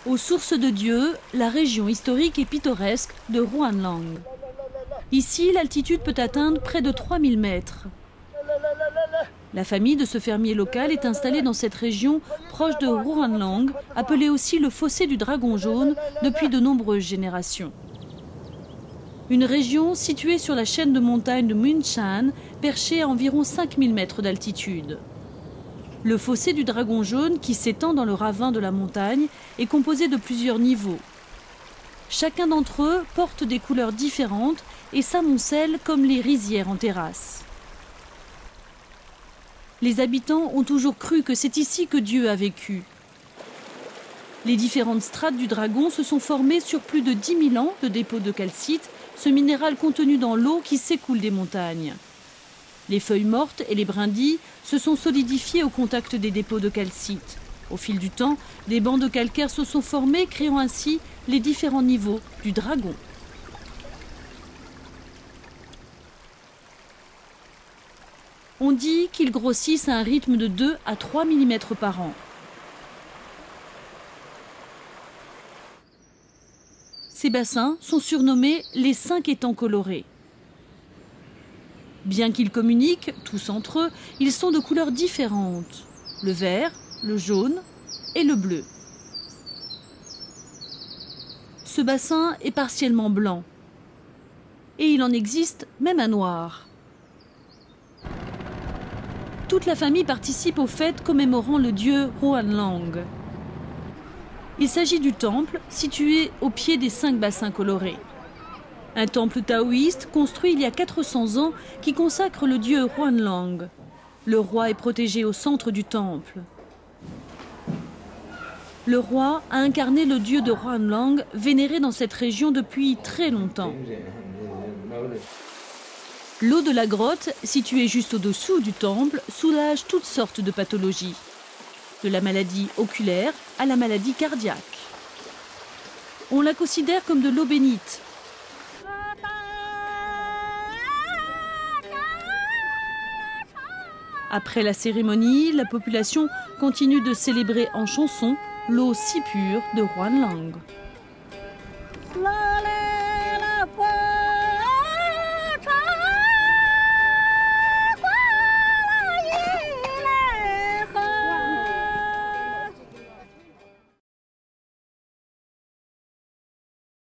Aux sources de Dieu, la région historique et pittoresque de Ruanlang. Ici, l'altitude peut atteindre près de 3000 mètres. La famille de ce fermier local est installée dans cette région proche de Ruanlang, appelée aussi le fossé du dragon jaune, depuis de nombreuses générations. Une région située sur la chaîne de montagnes de Munshan, perchée à environ 5000 mètres d'altitude. Le fossé du dragon jaune, qui s'étend dans le ravin de la montagne, est composé de plusieurs niveaux. Chacun d'entre eux porte des couleurs différentes et s'amoncelle comme les rizières en terrasse. Les habitants ont toujours cru que c'est ici que Dieu a vécu. Les différentes strates du dragon se sont formées sur plus de 10 000 ans de dépôts de calcite, ce minéral contenu dans l'eau qui s'écoule des montagnes. Les feuilles mortes et les brindilles se sont solidifiées au contact des dépôts de calcite. Au fil du temps, des bancs de calcaire se sont formés, créant ainsi les différents niveaux du dragon. On dit qu'ils grossissent à un rythme de 2 à 3 mm par an. Ces bassins sont surnommés les 5 étangs colorés. Bien qu'ils communiquent tous entre eux, ils sont de couleurs différentes. Le vert, le jaune et le bleu. Ce bassin est partiellement blanc. Et il en existe même un noir. Toute la famille participe aux fêtes commémorant le dieu Ruanlang. Il s'agit du temple situé au pied des 5 bassins colorés. Un temple taoïste construit il y a 400 ans qui consacre le dieu Ruanlang. Le roi est protégé au centre du temple. Le roi a incarné le dieu de Ruanlang, vénéré dans cette région depuis très longtemps. L'eau de la grotte, située juste au-dessous du temple, soulage toutes sortes de pathologies. De la maladie oculaire à la maladie cardiaque. On la considère comme de l'eau bénite. Après la cérémonie, la population continue de célébrer en chansons l'eau si pure de Ruanlang.